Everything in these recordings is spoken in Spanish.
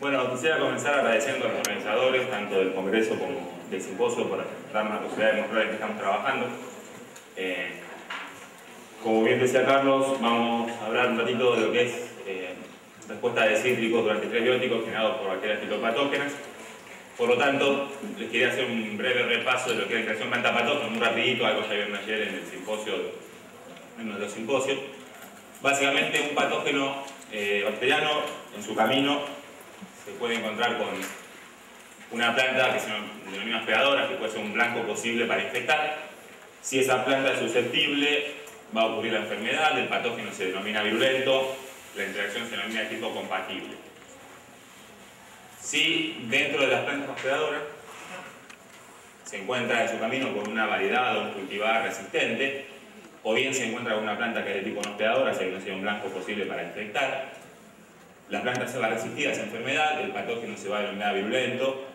Bueno, quisiera comenzar agradeciendo a los organizadores, tanto del Congreso como del simposio, por darnos la posibilidad de mostrar en qué estamos trabajando. Como bien decía Carlos, vamos a hablar un ratito de lo que es respuesta de cítricos durante estrés biótico generados por bacterias fitopatógenas. Por lo tanto, les quería hacer un breve repaso de lo que es la interacción planta-patógeno, muy rapidito, algo ya vieron ayer en el simposio, en uno de los simposios. Básicamente, un patógeno bacteriano en su camino se puede encontrar con una planta que se denomina hospedadora, que puede ser un blanco posible para infectar. Si esa planta es susceptible, va a ocurrir la enfermedad, el patógeno se denomina virulento, la interacción se denomina de tipo compatible. Si dentro de las plantas hospedadoras se encuentra en su camino con una variedad o un cultivar resistente, o bien se encuentra con una planta que es de tipo no hospedadora, o sea que no sea un blanco posible para infectar, la planta se va a resistir a esa enfermedad, el patógeno se va a denominar virulento,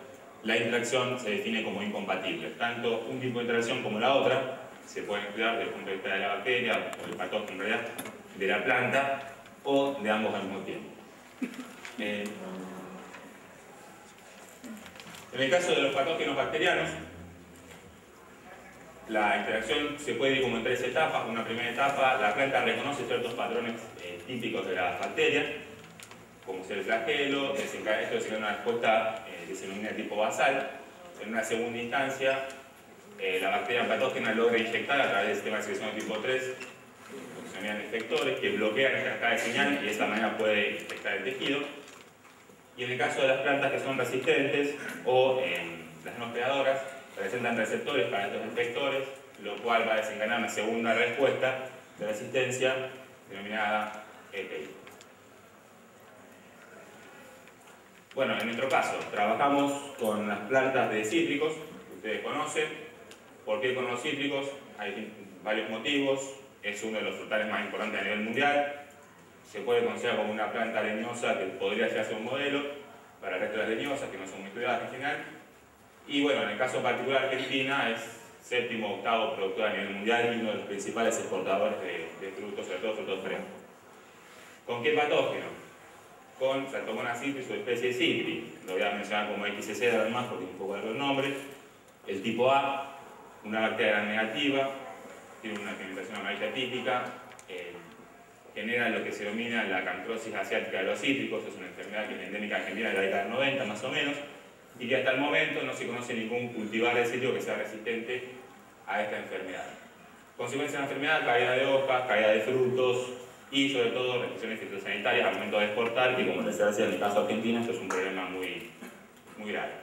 la interacción se define como incompatible. Tanto un tipo de interacción como la otra se pueden estudiar desde el punto de vista de la bacteria, o del patógeno en realidad, de la planta, o de ambos al mismo tiempo. En el caso de los patógenos bacterianos, la interacción se puede ir como en tres etapas. Una primera etapa, la planta reconoce ciertos patrones típicos de las bacterias, como ser el flagelo, esto desencadena una respuesta que se denomina tipo basal. En una segunda instancia, la bacteria patógena logra inyectar a través del sistema de secreción de tipo 3, lo que se denominan efectores, que bloquean esta cascada de señal y de esa manera puede infectar el tejido. Y en el caso de las plantas que son resistentes o las no hospedadoras, presentan receptores para estos efectores, lo cual va a desencadenar una segunda respuesta de resistencia denominada EPI. Bueno, en nuestro caso, trabajamos con las plantas de cítricos, que ustedes conocen. ¿Por qué con los cítricos? Hay varios motivos. Es uno de los frutales más importantes a nivel mundial. Se puede considerar como una planta leñosa que podría llegar a ser un modelo para el resto de las leñosas, que no son muy estudiadas en general. Y bueno, en el caso particular, Argentina es séptimo o octavo productor a nivel mundial y uno de los principales exportadores de frutos, sobre todo frutos frescos. ¿Con qué patógeno? Con Xanthomonas citris o especie citri. Lo voy a mencionar como XCC además porque es un poco largo el nombre. El tipo A, una bacteria negativa, tiene una pigmentación amarilla típica, genera lo que se denomina la acantrosis asiática de los cítricos, es una enfermedad que es endémica en Argentina de la década del 90 más o menos, y que hasta el momento no se conoce ningún cultivar de cítrico que sea resistente a esta enfermedad. Consecuencia de la enfermedad, caída de hojas, caída de frutos y sobre todo restricciones fitosanitarias al momento de exportar, que como les decía en el caso argentino, esto es un problema muy grave.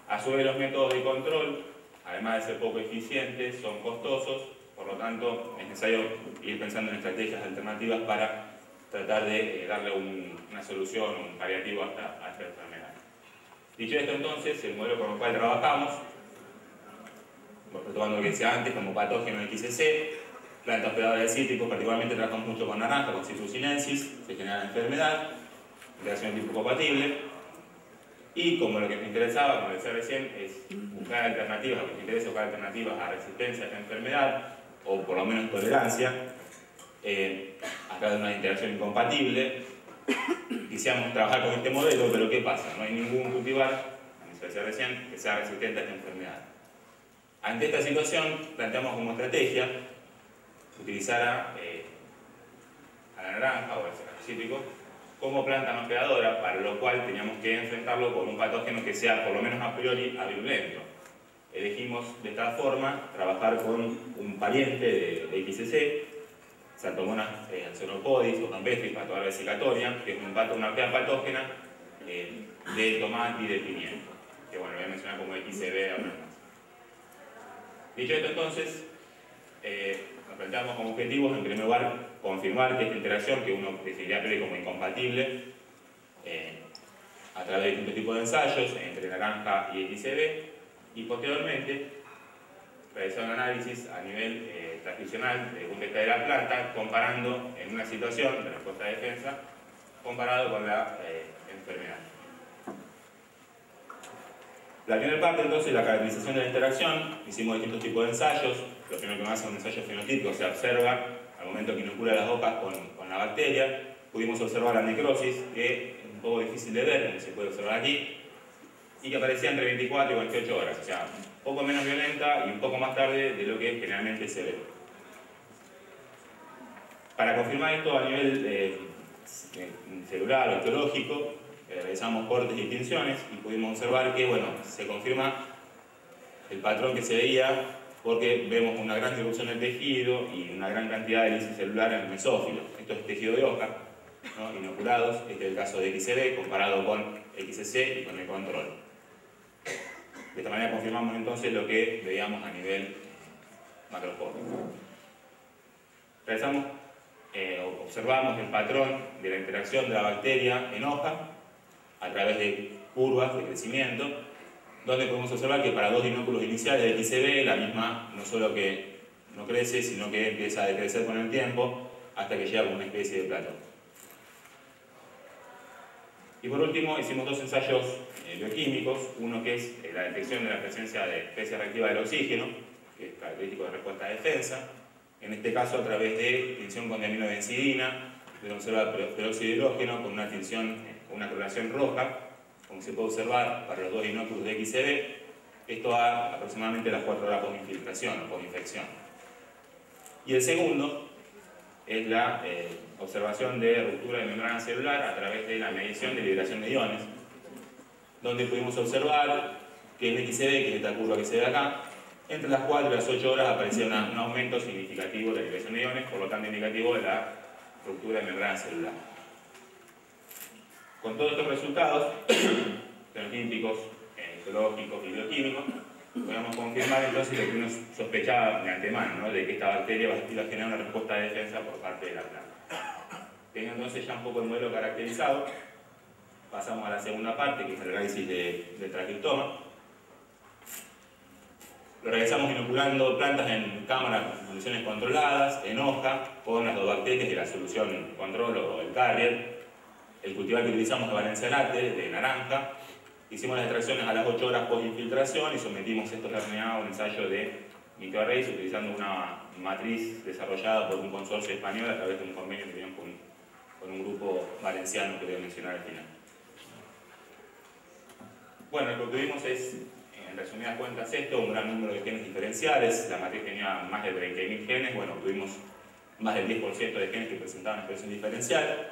A su vez, los métodos de control, además de ser poco eficientes, son costosos, por lo tanto es necesario ir pensando en estrategias alternativas para tratar de darle una solución, un paliativo a esta enfermedad. Dicho esto entonces, el modelo con el cual trabajamos, retomando lo que decía antes, como patógeno XCC, planta hospedadora de cítricos, particularmente trabajamos mucho con naranja, con Citrus sinensis, se genera la enfermedad, interacción de tipo compatible, y como lo que me interesaba, como decía recién, es buscar alternativas, lo que me interesa es buscar alternativas a resistencia a esta enfermedad, o por lo menos tolerancia, a través de una interacción incompatible. Quisiéramos trabajar con este modelo, pero ¿qué pasa? No hay ningún cultivar, como se decía recién, que sea resistente a esta enfermedad. Ante esta situación, planteamos como estrategia utilizar a la naranja o al cítrico como planta no hospedadora, para lo cual teníamos que enfrentarlo con un patógeno que sea, por lo menos a priori, avirulento. Elegimos de esta forma trabajar con un pariente de XCC, Xanthomonas xenopodis o campestris, patógena vesicatoria, que es una bacteria patógena de tomate y de pimiento, que bueno, lo voy a mencionar como XCB ahora más. Dicho esto entonces, nos planteamos como objetivos, en primer lugar, confirmar que esta interacción, que uno definiría como incompatible, a través de distintos tipos de ensayos entre naranja y XCB, y posteriormente realizar un análisis a nivel transcripcional desde el punto de vista de la planta, comparando en una situación de respuesta de defensa, comparado con la enfermedad. La primera parte entonces, la caracterización de la interacción. Hicimos distintos tipos de ensayos. Lo primero que más es un ensayo fenotípico, se observa al momento que inocula las hojas con la bacteria. Pudimos observar la necrosis, que poco difícil de ver, como se puede observar aquí, y que aparecía entre 24 y 48 horas, o sea, un poco menos violenta y un poco más tarde de lo que generalmente se ve. Para confirmar esto a nivel celular o histológico, realizamos cortes y tinciones y pudimos observar que, bueno, se confirma el patrón que se veía porque vemos una gran distribución del tejido y una gran cantidad de lisis celular en el mesófilo. Esto es tejido de hoja, ¿no? Inoculados, este es el caso de XCB comparado con XCC y con el control. De esta manera confirmamos entonces lo que veíamos a nivel macroscópico. Observamos el patrón de la interacción de la bacteria en hoja a través de curvas de crecimiento, donde podemos observar que para dos inóculos iniciales de XCB la misma no solo que no crece, sino que empieza a decrecer con el tiempo hasta que llega como una especie de platón. Y por último hicimos dos ensayos bioquímicos, uno que es la detección de la presencia de especie reactiva del oxígeno, que es característico de respuesta de defensa, en este caso a través de tinción con diaminobencidina, podemos observar peróxido de hidrógeno con una tinción, con una coloración roja, como se puede observar para los dos inóculos de XCB, esto a aproximadamente las 4 horas post-infiltración o post-infección. Y el segundo es la observación de ruptura de membrana celular a través de la medición de liberación de iones, donde pudimos observar que en XCB, que es esta curva que se ve acá, entre las 4 y las 8 horas aparecía un aumento significativo de la liberación de iones, por lo tanto indicativo de la ruptura de membrana celular. Con todos estos resultados, fenotípicos, histológicos y bioquímicos, podemos confirmar entonces lo que uno sospechaba de antemano, ¿no? De que esta bacteria iba a generar una respuesta de defensa por parte de la planta. Teniendo entonces ya un poco el modelo caracterizado, pasamos a la segunda parte, que es el análisis de traqueostoma. Lo realizamos inoculando plantas en cámaras en condiciones controladas, en hoja, con las dos bacterias de la solución control o el carrier. El cultivar que utilizamos es Valencia latte, de naranja. Hicimos las extracciones a las 8 horas post-infiltración y sometimos estos RNA a un ensayo de microarrays utilizando una matriz desarrollada por un consorcio español a través de un convenio que teníamos con un grupo valenciano que voy a mencionar al final. Bueno, lo que obtuvimos es, en resumidas cuentas, esto, un gran número de genes diferenciales. La matriz tenía más de 30.000 genes, bueno, obtuvimos más del 10% de genes que presentaban expresión diferencial.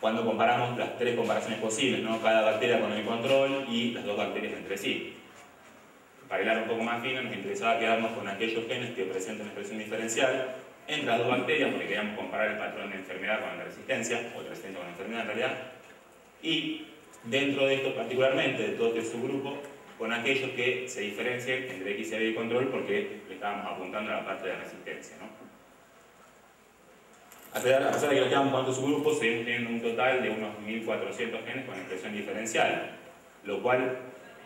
Cuando comparamos las 3 comparaciones posibles, ¿no? Cada bacteria con el control y las 2 bacterias entre sí. Para hilar un poco más fino, nos interesaba quedarnos con aquellos genes que presentan expresión diferencial entre las 2 bacterias, porque queríamos comparar el patrón de enfermedad con el de resistencia, o de resistencia con la enfermedad en realidad, y dentro de esto particularmente, de todo este subgrupo, con aquellos que se diferencien entre XCB y control, porque le estábamos apuntando a la parte de resistencia, ¿no? A pesar de que nos quedamos con estos subgrupos, seguimos teniendo un total de unos 1.400 genes con expresión diferencial, lo cual,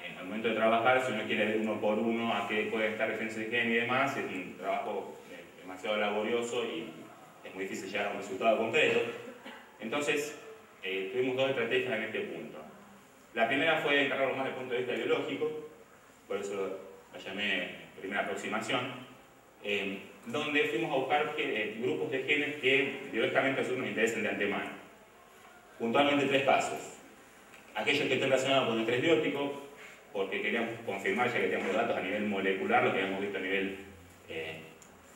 en el momento de trabajar, si uno quiere ver uno por uno a qué puede estar referencia de gen y demás, es un trabajo demasiado laborioso y es muy difícil llegar a un resultado concreto. Entonces, tuvimos 2 estrategias en este punto. La primera fue encargarlo más desde el punto de vista biológico, por eso la llamé primera aproximación, donde fuimos a buscar grupos de genes que biológicamente a nosotros nos interesen de antemano. Puntualmente 3 pasos. Aquellos que estén relacionados con el estrés biótico, porque queríamos confirmar, ya que tenemos datos a nivel molecular, lo que habíamos visto a nivel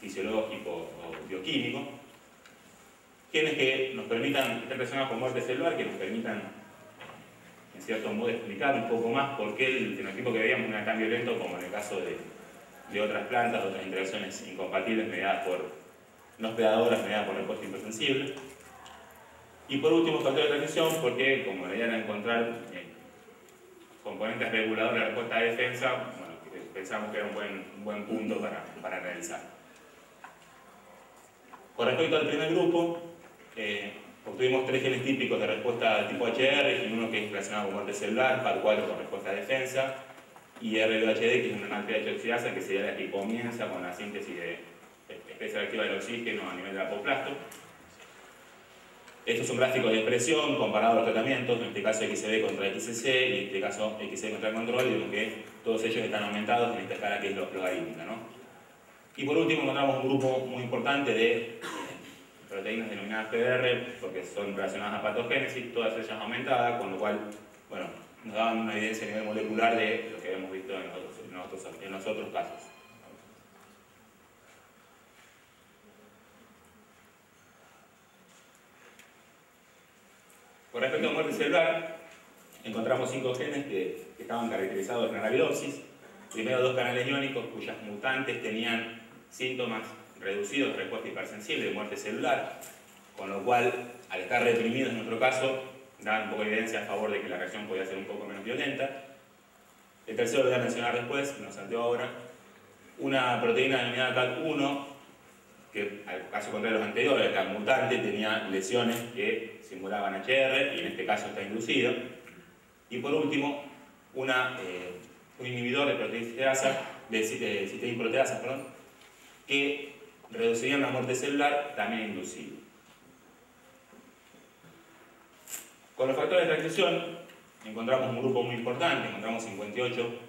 fisiológico o bioquímico. Genes que nos permitan, estén relacionados con muerte celular, que nos permitan, en cierto modo, explicar un poco más por qué el fenotipo que veíamos no era tan violento como en el caso de otras plantas, otras interacciones incompatibles mediadas por no hospedadoras, mediadas por respuesta hipersensible. Y por último, factor de transmisión, porque como la idea era encontrar componentes reguladores de la respuesta de defensa, bueno, pensamos que era un buen punto para analizar. Con respecto al primer grupo, obtuvimos 3 genes típicos de respuesta tipo HR, y uno que es relacionado con muerte celular, PAR4 con respuesta de defensa, y RBHD, que es una NADPH oxidasa, que sería la que comienza con la síntesis de especie reactiva del oxígeno a nivel del apoplasto. Estos son gráficos de expresión comparados a los tratamientos, en este caso XCB contra XCC y en este caso XCB contra el control, y vemos que todos ellos están aumentados en esta escala que es logarítmica, ¿no? Y por último encontramos un grupo muy importante de proteínas denominadas PDR, porque son relacionadas a patogénesis, todas ellas aumentadas, con lo cual, bueno, nos daban una evidencia a nivel molecular de lo que habíamos visto en los otros casos. Con respecto a muerte celular, encontramos 5 genes que estaban caracterizados en Arabidopsis. Primero 2 canales iónicos cuyas mutantes tenían síntomas reducidos de respuesta hipersensible de muerte celular, con lo cual, al estar reprimidos en nuestro caso, daban un poco de evidencia a favor de que la reacción podía ser un poco menos violenta. El tercero lo voy a mencionar después, me lo salteo ahora. Una proteína denominada CAT1, que al caso contrario de los anteriores, el CAT mutante tenía lesiones que simulaban HR y en este caso está inducido. Y por último, un inhibidor de proteínas de cisteína proteasas, que reducirían la muerte celular también inducido. Con los factores de transcripción encontramos un grupo muy importante, encontramos 58.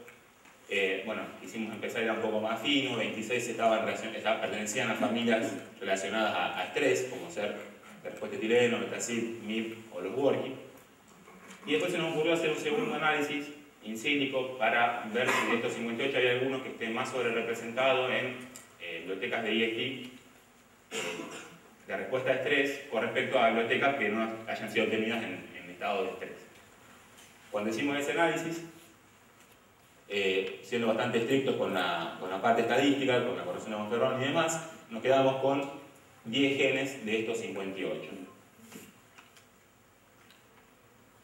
Bueno, quisimos empezar a ir un poco más fino, 26 pertenecían a familias relacionadas a estrés, como ser respuesta etileno, metacid, MIP o los Gorky. Y después se nos ocurrió hacer un segundo análisis in silico para ver si de estos 58 hay algunos que estén más sobre representados en bibliotecas de IECI de respuesta a estrés con respecto a bibliotecas que no hayan sido obtenidas en estado de estrés. Cuando hicimos ese análisis, siendo bastante estrictos con la parte estadística, con la corrección de Monferrón y demás, nos quedamos con 10 genes de estos 58.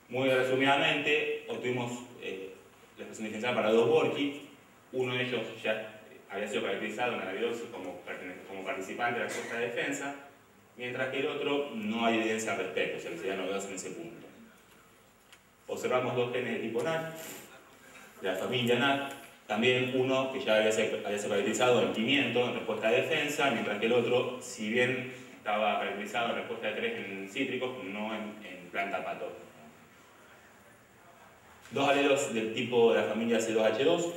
Muy resumidamente, obtuvimos la expresión diferencial para 2 Gorky. Uno de ellos ya había sido caracterizado en Arabidopsis como participante de la respuesta de defensa, mientras que el otro no hay evidencia al respecto, o sea que sería novedoso en ese punto. Observamos 2 genes de tipo NAT, de la familia NAT, también uno que ya había sido caracterizado en pimiento, en respuesta de defensa, mientras que el otro, si bien estaba caracterizado en respuesta de estrés en cítricos, no en planta patógena. 2 alelos del tipo de la familia C2H2,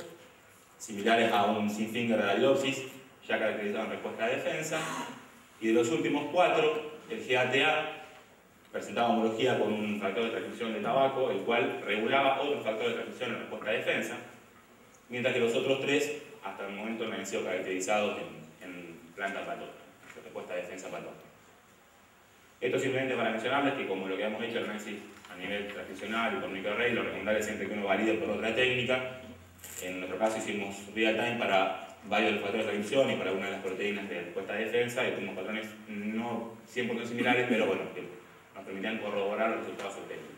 similares a un Zinfinger de Arabidopsis, ya caracterizado en respuesta de defensa. Y de los últimos 4, el GATA presentaba homología con un factor de transcripción de tabaco, el cual regulaba otro factor de transcripción en respuesta de defensa, mientras que los otros 3 hasta el momento no han sido caracterizados en planta patógena, en respuesta de defensa patógena. Esto simplemente para mencionarles que como lo que hemos hecho el análisis a nivel transcripcional y por microarray, lo recomendable es siempre que uno valide por otra técnica. En nuestro caso hicimos real time para varios de los factores de transcripción y para algunas de las proteínas de respuesta de defensa y tuvimos patrones no 100% similares, pero bueno, que nos permitían corroborar los resultados obtenidos.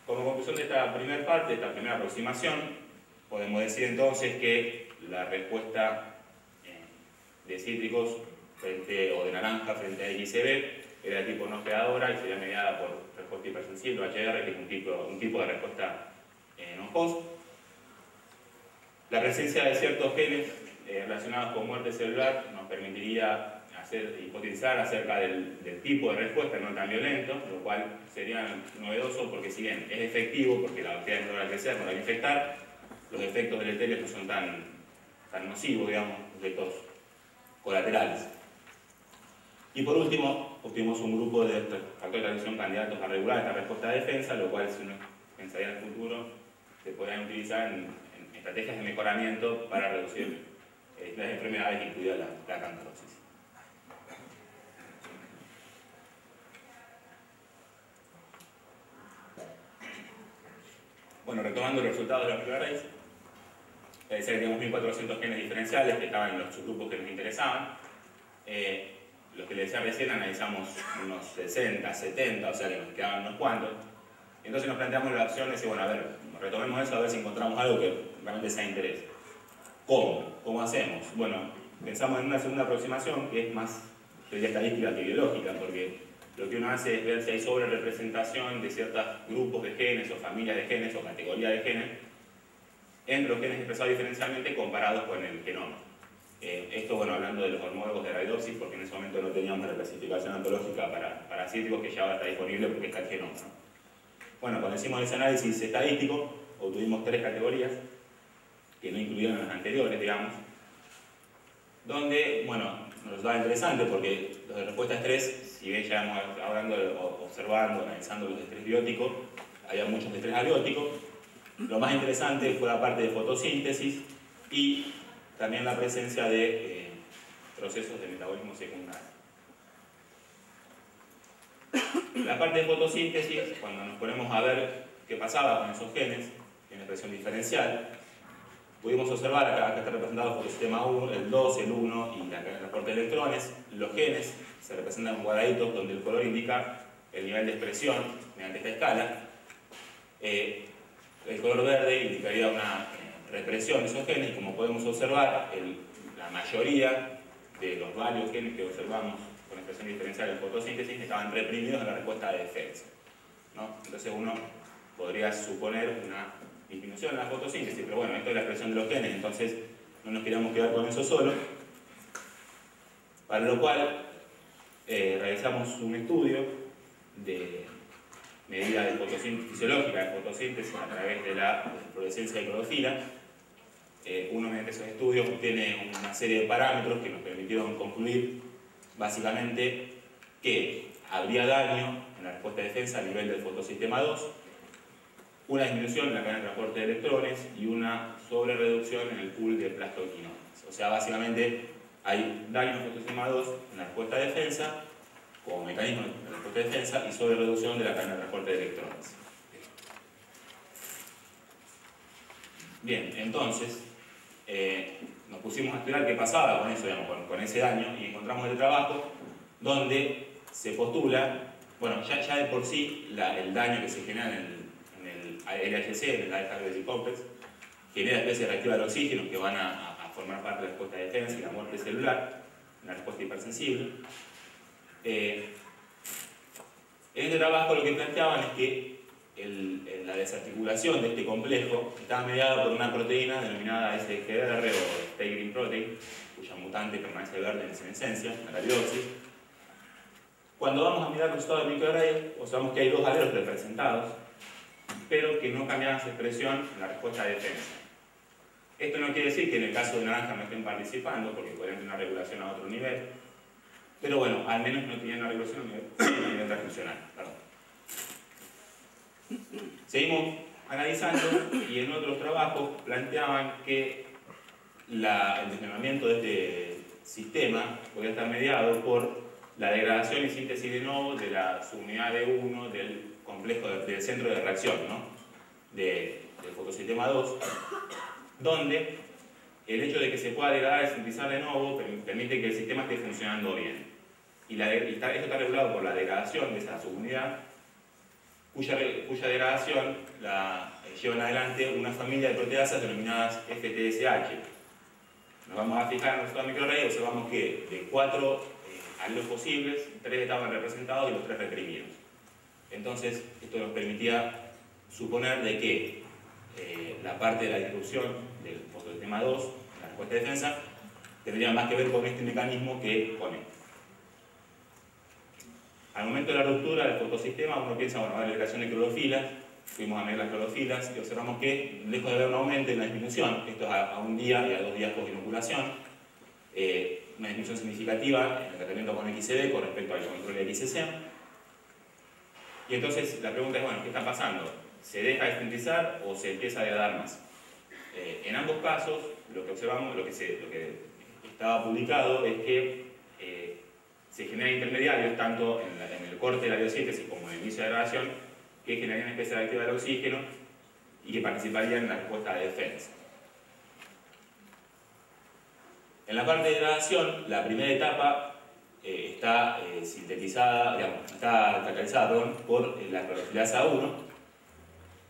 Como conclusión de esta primera parte, de esta primera aproximación, podemos decir entonces que la respuesta de cítricos o de naranja frente a XCB era de tipo no hospedadora y sería mediada por respuesta hipersensible o HR, que es un tipo de respuesta no host. La presencia de ciertos genes relacionados con muerte celular nos permitiría hipotetizar acerca del tipo de respuesta no tan violento, lo cual sería novedoso porque si bien es efectivo, porque la bacteria no logra crecer, no logra infectar, los efectos deleterios no son tan nocivos, digamos, efectos colaterales. Y por último, obtuvimos un grupo de factores de transcripción candidatos a regular esta respuesta de defensa, lo cual, si uno pensaría en el futuro, se podrían utilizar en estrategias de mejoramiento para reducir las enfermedades, incluida la cancerosis. Bueno, retomando los resultados de los arrays, decía que teníamos 1400 genes diferenciales que estaban en los subgrupos que nos interesaban. Los que les decía recién analizamos unos 60, 70, o sea que nos quedaban unos cuantos. Entonces nos planteamos la opción de decir, bueno, a ver, retomemos eso a ver si encontramos algo que realmente sea de interés. ¿Cómo? ¿Cómo hacemos? Bueno, pensamos en una segunda aproximación que es más teoría estadística que biológica, porque lo que uno hace es ver si hay sobrerepresentación de ciertos grupos de genes o familias de genes o categorías de genes entre los genes expresados diferencialmente comparados con el genoma. Esto, bueno, hablando de los homólogos de Arabidopsis, porque en ese momento no teníamos la clasificación ontológica para cítricos que ya ahora está disponible porque está el genoma, ¿no? Bueno, cuando hicimos ese análisis estadístico, obtuvimos 3 categorías que no incluyeron las anteriores, digamos, donde, bueno, nos resultaba interesante porque los de respuesta a estrés, si bien ya hemos hablando, observando, analizando los de estrés biótico, había muchos de estrés abiótico. Lo más interesante fue la parte de fotosíntesis y también la presencia de procesos de metabolismo secundario. La parte de fotosíntesis, cuando nos ponemos a ver qué pasaba con esos genes en expresión diferencial, pudimos observar, acá está representado el fotosistema 1, el 2, el 1 y la transporte de electrones. Los genes se representan en cuadraditos donde el color indica el nivel de expresión mediante esta escala. El color verde indicaría una represión de esos genes y como podemos observar, la mayoría de los varios genes que observamos con expresión diferencial en fotosíntesis estaban reprimidos en la respuesta de defensa, ¿no? Entonces uno podría suponer una disminución en la fotosíntesis, pero bueno, esto es la expresión de los genes, entonces no nos queríamos quedar con eso solo, para lo cual realizamos un estudio de medida de fotosíntesis fisiológica de fotosíntesis a través de la fluorescencia de clorofila. Uno mediante esos estudios obtiene una serie de parámetros que nos permitieron concluir básicamente que habría daño en la respuesta de defensa a nivel del fotosistema 2, una disminución en la cadena de transporte de electrones y una sobrereducción en el pool de plastoquinones. O sea, básicamente hay daño en el fotosistema 2 en la respuesta de defensa como mecanismo de respuesta de defensa y sobrereducción de la cadena de transporte de electrones. Bien, entonces nos pusimos a estudiar qué pasaba con eso, digamos, con ese daño, y encontramos el trabajo donde se postula, bueno, ya de por sí el daño que se genera en el LHC, en el Light Harvesting Complex, genera especies reactivas del oxígeno que van a formar parte de la respuesta de defensa y la muerte celular, una respuesta hipersensible. En este trabajo lo que planteaban es que la desarticulación de este complejo estaba mediada por una proteína denominada SGR o Stay Protein, cuya mutante permanece verde en senescencia, la caridoxis. Cuando vamos a mirar los resultados de microarray, observamos que hay dos alelos representados, pero que no cambiaban su expresión en la respuesta de defensa. Esto no quiere decir que en el caso de naranja no estén participando, porque podrían tener una regulación a otro nivel, pero bueno, al menos no tenían una regulación a nivel transcripcional. Perdón. Seguimos analizando y en otros trabajos planteaban que el desmembramiento de este sistema podría estar mediado por la degradación y síntesis de novo de la subunidad D1 del complejo del centro de reacción, ¿no? del fotosistema 2, donde el hecho de que se pueda degradar y sintetizar de nuevo permite que el sistema esté funcionando bien. Y esto está regulado por la degradación de esa subunidad, cuya degradación la llevan adelante una familia de proteasas denominadas FTSH. Nos vamos a fijar en el resultado de microarray y observamos que de 4 alelos posibles, 3 estaban representados y los 3 reprimidos. Entonces, esto nos permitía suponer de que la parte de la distribución del fotosistema 2, la respuesta de defensa, tendría más que ver con este mecanismo que con este. Al momento de la ruptura del fotosistema, uno piensa, bueno, va a haber liberación de clorofilas, fuimos a medir las clorofilas y observamos que, lejos de haber un aumento y una disminución, esto es a un día y a 2 días post inoculación, una disminución significativa en el tratamiento con XCD con respecto al control de XCC. Y entonces la pregunta es, bueno, ¿qué está pasando? ¿Se deja de sintetizar o se empieza a degradar más? En ambos casos, lo que observamos, lo que estaba publicado es que se generan intermediarios tanto en el corte de la biosíntesis como en el inicio de la degradación que generarían especie reactiva del oxígeno y que participarían en la respuesta de defensa. En la parte de degradación, la primera etapa está sintetizada, digamos, está catalizada por la clorofilasa 1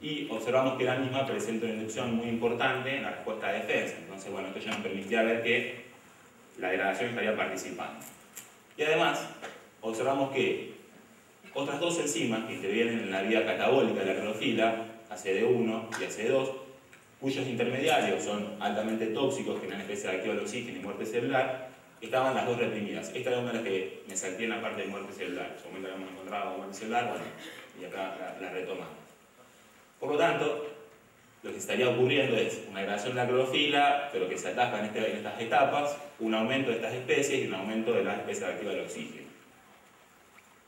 y observamos que la misma presenta una inducción muy importante en la respuesta de defensa. Entonces, bueno, esto ya nos permitía ver que la degradación estaría participando. Y además, observamos que otras dos enzimas que intervienen en la vía catabólica de la clorofila, ACD1 y ACD2, cuyos intermediarios son altamente tóxicos, generan especie reactiva del oxígeno y muerte celular, estaban las dos reprimidas. Esta era una de las que me salté en la parte de muerte celular. En su momento la hemos encontrado muerte celular, bueno, y acá la retomamos. Por lo tanto, lo que estaría ocurriendo es una degradación de la clorofila, pero que se ataca en estas etapas, un aumento de estas especies y un aumento de la especie reactiva del oxígeno.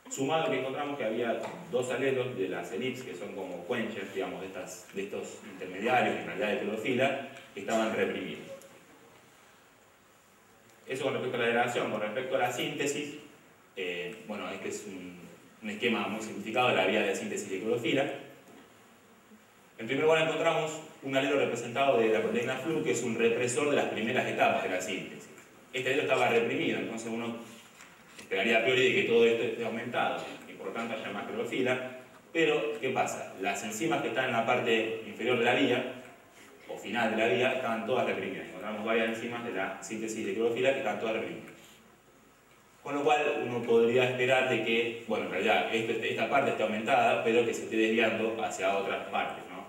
Sumado que encontramos que había dos alelos de las elips, que son como quenchers, digamos, de estos intermediarios en realidad de clorofila, que estaban reprimidos. Eso con respecto a la degradación. Con respecto a la síntesis, bueno, este es un esquema muy simplificado de la vía de síntesis de clorofila. En primer lugar encontramos un alelo representado de la proteína Flu, que es un represor de las primeras etapas de la síntesis. Este alelo estaba reprimido, entonces uno esperaría a priori de que todo esto esté aumentado y por lo tanto haya más clorofila. Pero, ¿qué pasa? Las enzimas que están en la parte inferior de la vía, o final de la vía, estaban todas reprimidas. Encontramos varias enzimas de la síntesis de clorofila que estaban todas reprimidas. Con lo cual uno podría esperar de que, bueno, en realidad esta parte esté aumentada, pero que se esté desviando hacia otras partes, ¿no?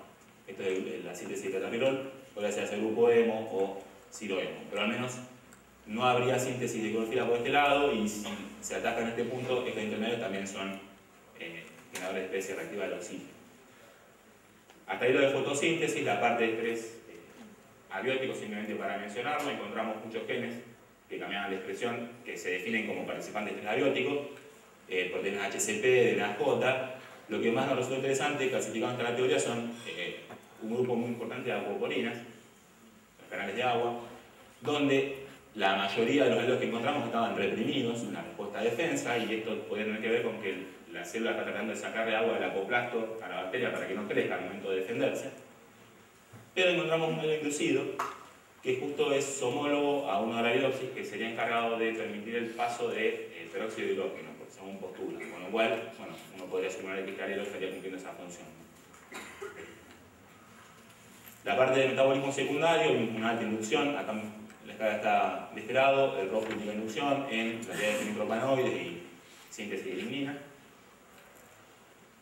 Esto es la síntesis de catabirol, podría ser hacia el grupo hemo o cirohemo, pero al menos no habría síntesis de clorofila por este lado, y si se ataca en este punto, estos intermedios también son generadores de especie reactiva del oxígeno. Hasta ahí lo de fotosíntesis, la parte de estrés abiótico, simplemente para mencionarlo, encontramos muchos genes que cambian la expresión, que se definen como participantes de estrés abiótico, proteínas HCP, DNAJ. Lo que más nos resulta interesante, clasificado en esta categoría, son un grupo muy importante de acuoporinas, los canales de agua, donde la mayoría de los alelos que encontramos estaban reprimidos en la respuesta de defensa, y esto puede tener que ver con que la célula está tratando de sacarle agua del apoplasto a la bacteria para que no crezca al momento de defenderse. Pero encontramos un modelo inducido que justo es homólogo a uno de la hidroxis, que sería encargado de permitir el paso de peróxido de hidrógeno, según postura. Con lo cual, bueno, uno podría suponer que el alelo estaría cumpliendo esa función. La parte de metabolismo secundario, una alta inducción, acá la escala está de este lado, el rojo indica inducción en la cantidad de nitropanoides y síntesis de lignina.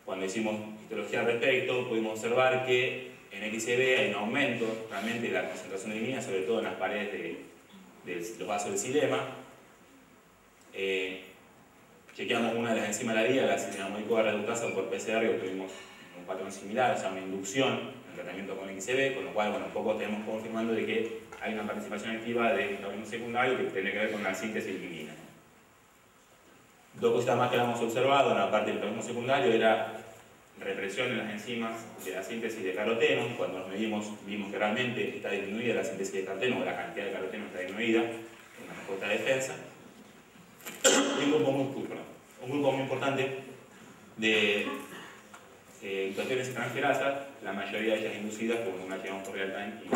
Cuando hicimos histología al respecto, pudimos observar que en XCB hay un aumento realmente de la concentración de lignina, sobre todo en las paredes de los vasos del xilema. Chequeamos una de las enzimas de la vía, la citinamódico reductasa por PCR, y obtuvimos un patrón similar, o sea, una inducción en el tratamiento con XCB, con lo cual, bueno, un poco tenemos confirmando de que hay una participación activa de metabolismo secundario que tiene que ver con la síntesis de lignina. Dos cositas más que habíamos observado en la parte del metabolismo secundario era represión en las enzimas de la síntesis de caroteno. Cuando nos medimos, vimos que realmente está disminuida la síntesis de caroteno, o la cantidad de caroteno está disminuida en la respuesta de defensa. Y un grupo muy importante de mutaciones transferasas, la mayoría de ellas inducidas por una acción por real time, y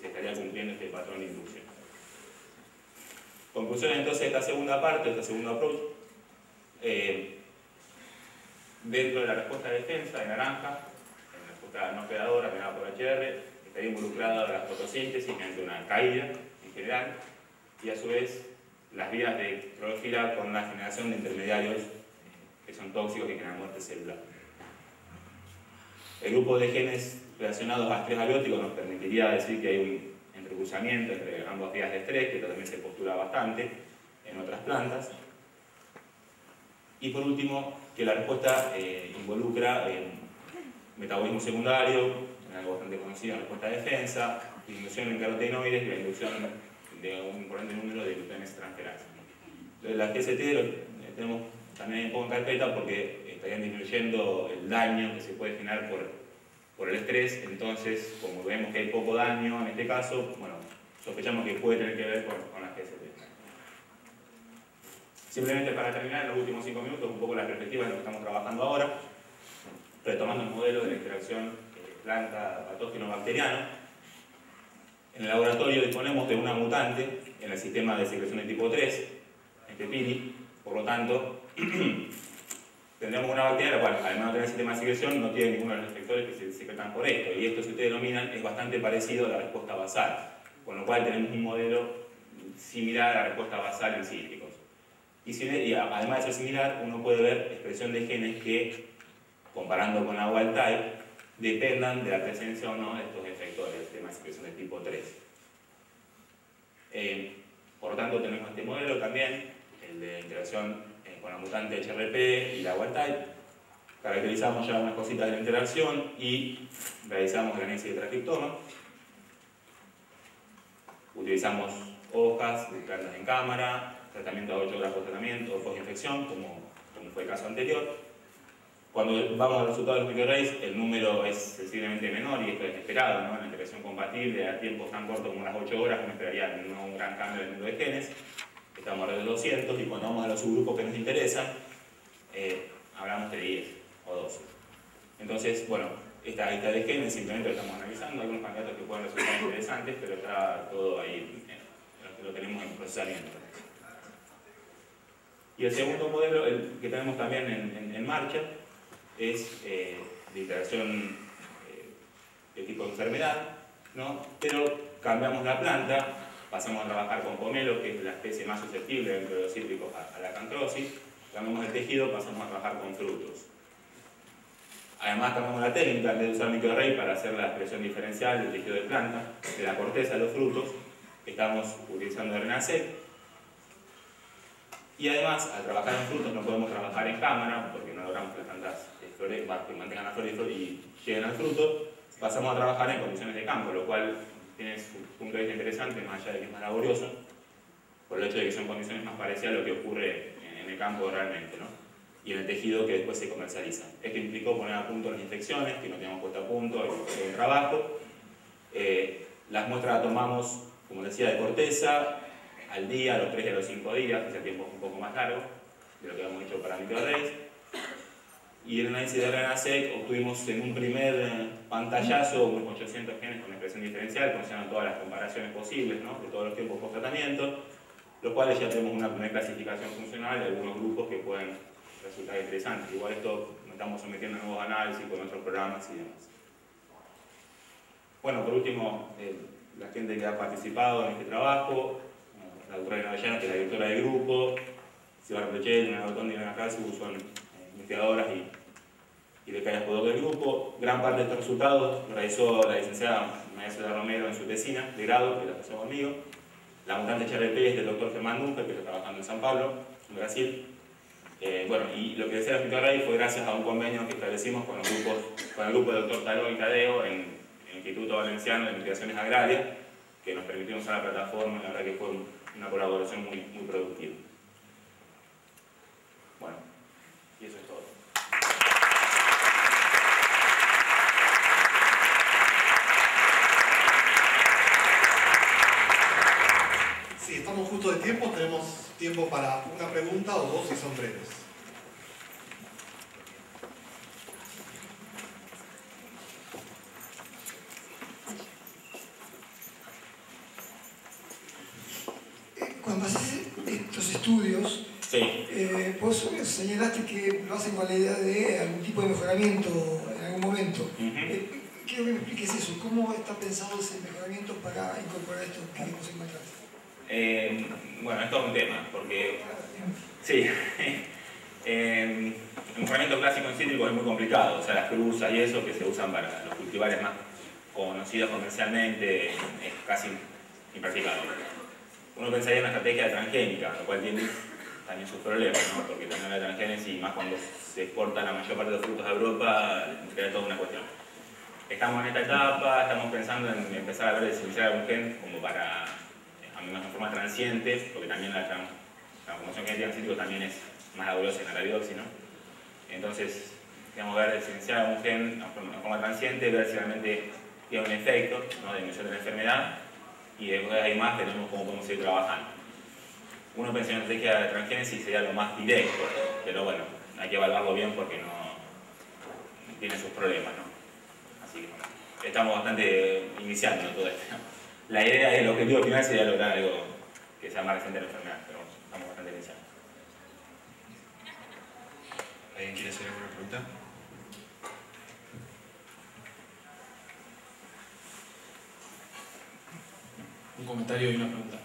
se estaría cumpliendo este patrón de inducción. Conclusión entonces de esta segunda parte, de este segundo approach. Dentro de la respuesta de defensa de naranja, en la respuesta no predadora mediada por HR, estaría involucrada la fotosíntesis mediante una caída en general, y a su vez las vías de clorofila con la generación de intermediarios que son tóxicos y generan muerte celular. El grupo de genes relacionados a estrés abiótico nos permitiría decir que hay un entrecruzamiento entre ambas vías de estrés, que también se postula bastante en otras plantas. Y por último, que la respuesta involucra metabolismo secundario, en algo bastante conocido en la respuesta de defensa, disminución en carotenoides y la inducción de un importante número de glutames transferasas. La GST lo tenemos también un poco en carpeta porque estarían disminuyendo el daño que se puede generar por el estrés. Entonces, como vemos que hay poco daño en este caso, bueno, sospechamos que puede tener que ver con la GST. Simplemente para terminar, en los últimos 5 minutos, un poco la perspectiva de lo que estamos trabajando ahora, retomando el modelo de la interacción planta-patógeno-bacteriano. En el laboratorio disponemos de una mutante en el sistema de secreción de tipo 3, este pili, por lo tanto, tendremos una bacteria la cual, además de tener sistema de secreción, no tiene ninguno de los efectores que se secretan por esto, y esto, si ustedes lo miran, es bastante parecido a la respuesta basal, con lo cual tenemos un modelo similar a la respuesta basal en cítricos. Y además de ser similar, uno puede ver expresión de genes que, comparando con la wild type, dependan de la presencia o no de estos efectores del sistema de secreción de tipo 3. Por lo tanto, tenemos este modelo también, el de interacción con la mutante HRP y la wild type. Caracterizamos ya unas cositas de la interacción y realizamos el análisis de transcriptoma. Utilizamos hojas de plantas en cámara, tratamiento a 8 horas post-tratamiento o post-infección, como fue el caso anterior. Cuando vamos al resultado de los microarrays, el número es sensiblemente menor y esto es esperado, ¿no? En la interacción compatible, a tiempos tan cortos como las 8 horas, uno esperaría no un gran cambio en el número de genes. Estamos alrededor de 200 y cuando vamos a los subgrupos que nos interesan, hablamos de 10 o 12. Entonces, bueno, esta lista de genes simplemente lo estamos analizando, algunos candidatos que pueden resultar interesantes, pero está todo ahí, lo tenemos en procesamiento. Y el segundo modelo, el que tenemos también en marcha, es de interacción de tipo de enfermedad, ¿no? Pero cambiamos la planta, pasamos a trabajar con pomelo, que es la especie más susceptible dentro de los cítricos a la acantrosis, cambiamos el tejido, pasamos a trabajar con frutos. Además cambiamos la técnica, en vez de usar microarray para hacer la expresión diferencial del tejido de planta, de la corteza de los frutos, estamos utilizando RNA-seq. Y además, al trabajar en frutos no podemos trabajar en cámara, porque no logramos que las plantas que mantengan la flor y lleguen al fruto. Pasamos a trabajar en condiciones de campo, lo cual tiene su punto de vista interesante, más allá de que es más laborioso, por el hecho de que son condiciones más parecidas a lo que ocurre en el campo realmente, ¿no? Y en el tejido que después se comercializa. Esto implicó poner a punto las infecciones, que no teníamos puesto a punto, hay todo un trabajo. Las muestras las tomamos, como decía, de corteza, al día, a los 3 y a los 5 días, que ese tiempo es un poco más largo de lo que habíamos hecho para microarrays. Y el análisis de RNA-seq obtuvimos en un primer pantallazo unos 800 genes con expresión diferencial, considerando todas las comparaciones posibles, ¿no? De todos los tiempos post-tratamiento, los cuales ya tenemos una primera clasificación funcional de algunos grupos que pueden resultar interesantes. Igual esto nos estamos sometiendo a nuevos análisis con otros programas y demás. Bueno, por último, la gente que ha participado en este trabajo, la doctora Elena Avellano, que es la directora del grupo, Silvana Pechel, Elena Botón y Elena Casu, son investigadoras y becarias postdoc del grupo. Gran parte de estos resultados lo realizó la licenciada María Soledad Romero en su tesina de grado, que la pasó conmigo. La mutante HRP es del doctor Germán Dunker, que está trabajando en San Pablo, en Brasil. Bueno, y lo que decía el microarray fue gracias a un convenio que establecimos con el grupo del doctor Talón y Tadeo en el Instituto Valenciano de Investigaciones Agrarias, que nos permitió usar la plataforma, y la verdad que fue una colaboración muy productiva. Bueno, y eso es todo. Sí, estamos justo de tiempo, tenemos tiempo para una pregunta o dos si son breves. Cuando haces estos estudios, sí. Vos señalaste que lo hacen con la idea de algún tipo de mejoramiento en algún momento. Quiero que me expliques eso. ¿Cómo está pensado ese mejoramiento para incorporar esto que vos encontraste? Bueno, esto es un tema, porque sí, el mejoramiento clásico en cítrico es muy complicado, o sea, las cruzas y eso que se usan para los cultivares más conocidos comercialmente es casi impracticable. Uno pensaría en una estrategia de transgénica, lo cual tiene también sus problemas, ¿no? Porque también la transgénesis, más cuando se exporta la mayor parte de los frutos a Europa, crea toda una cuestión. Estamos en esta etapa, estamos pensando en empezar a ver si iniciar algún gen como para una forma transiente, porque también la transformación genética en cítricos también es más laboriosa en la arabiosis, ¿no? Entonces, queremos ver si iniciar algún gen de forma transiente, ver si realmente tiene un efecto, ¿no? De disminución de la enfermedad, y después de ahí más tenemos cómo podemos seguir trabajando. Uno pensa en una estrategia de transgénesis sería lo más directo, pero bueno, hay que evaluarlo bien porque no tiene sus problemas, ¿no? Así que bueno, estamos bastante iniciando todo esto. La idea es, el objetivo final sería lograr algo que sea más reciente de la enfermedad, pero bueno, estamos bastante iniciando. ¿Alguien quiere hacer alguna pregunta? Un comentario y una pregunta.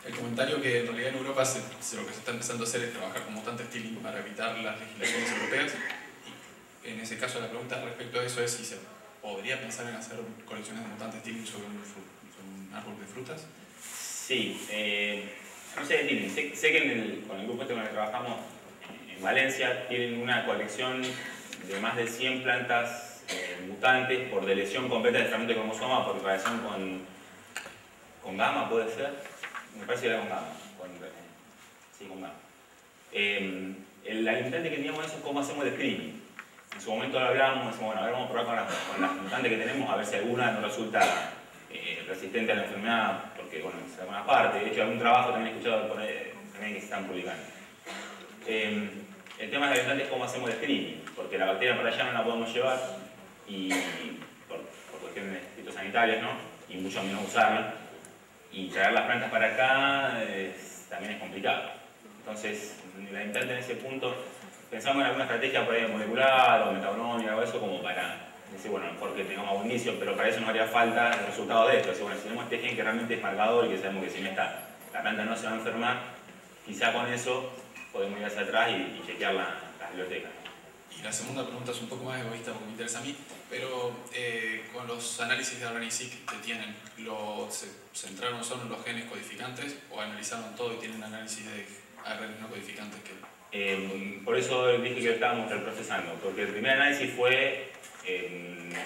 El comentario que en realidad en Europa lo que se está empezando a hacer es trabajar con mutante stealing para evitar las legislaciones europeas. Y en ese caso la pregunta respecto a eso es si se podría pensar en hacer colecciones de mutante stealing sobre un árbol de frutas. Sí, no sé, sé que con el grupo este con el que trabajamos en Valencia tienen una colección de más de 100 plantas mutantes por deleción completa del fragmento de cromosoma por relación con gamma, ¿puede ser? Me parece que era con gamma. Sí, con gamma. El limitante que teníamos eso es cómo hacemos el screening. En su momento lo hablábamos, decimos, bueno, a ver, vamos a probar con las mutantes que tenemos, a ver si alguna no resulta resistente a la enfermedad, porque, bueno, es alguna parte. De hecho, algún trabajo también he escuchado también que se están publicando. El tema de la es cómo hacemos el screening, porque la bacteria para allá no la podemos llevar, y por cuestiones fitosanitarias, ¿no? Y mucho menos usarla. Y traer las plantas para acá también es complicado. Entonces, la limitante en ese punto, pensamos en alguna estrategia por ahí molecular o metabolómica o algo eso como para decir, bueno, mejor que tengamos algún inicio, pero para eso nos haría falta el resultado de esto. Decir, bueno, si tenemos este gen que realmente es marcador y que sabemos que si no está, la planta no se va a enfermar, quizá con eso podemos ir hacia atrás y chequear las bibliotecas. Y la segunda pregunta es un poco más egoísta porque me interesa a mí, pero con los análisis de RNA-seq que tienen, ¿se centraron solo en los genes codificantes o analizaron todo y tienen análisis de ARN no codificantes? Por eso dije que lo estábamos reprocesando, porque el primer análisis fue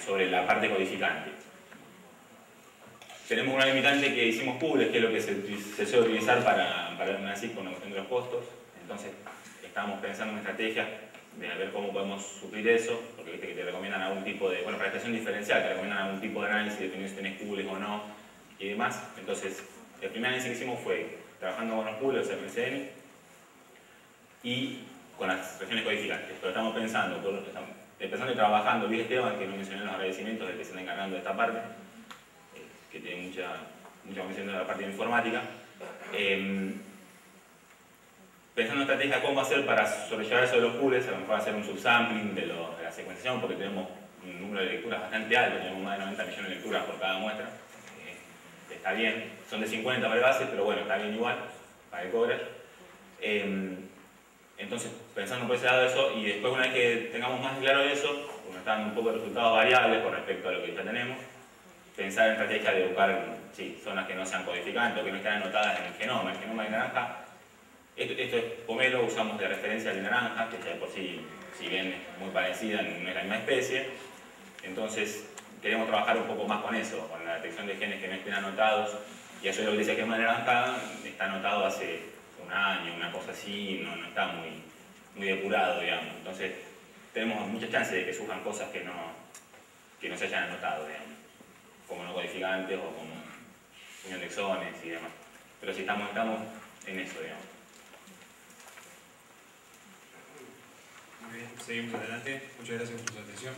sobre la parte codificante. Tenemos una limitante que hicimos pools, que es lo que se suele utilizar para el análisis con la cuestión de los costos. Entonces, estábamos pensando en una estrategia de ver cómo podemos suplir eso, porque viste que te recomiendan algún tipo de, bueno, para expresión diferencial, te recomiendan algún tipo de análisis, dependiendo si tenés pools o no, y demás. Entonces, el primer análisis que hicimos fue trabajando con los pools, o RNCN, y con las regiones codificantes. Pero estamos pensando, empezando y trabajando, Luis Esteban, que no mencioné en los agradecimientos, el que se está encargando de esta parte, que tiene mucha mención de la parte de informática, pensando en estrategia cómo hacer para sobrellevar eso de los pools, a lo mejor hacer un subsampling de la secuenciación, porque tenemos un número de lecturas bastante alto, tenemos más de 90 millones de lecturas por cada muestra. Está bien, son de 50 para bases, pero bueno, está bien igual para el coverage. Entonces, pensando por ese lado de eso, y después una vez que tengamos más claro de eso, porque están un poco de resultados variables con respecto a lo que ya tenemos, pensar en estrategia de buscar zonas que no sean codificantes o que no estén anotadas en el genoma. El genoma de naranja, esto es pomelo, usamos de referencia de naranja, que ya de por sí, si bien es muy parecida, no es la misma especie. Entonces, queremos trabajar un poco más con eso, con la detección de genes que no estén anotados. Y eso es lo que dice el genoma de naranja, está anotado hace un año, una cosa así, no está muy depurado, digamos. Entonces, tenemos muchas chances de que surjan cosas que no se hayan anotado, digamos, como no codificantes o como unión de exones y demás. Pero sí, estamos en eso, digamos. Muy bien, seguimos adelante. Muchas gracias por su atención.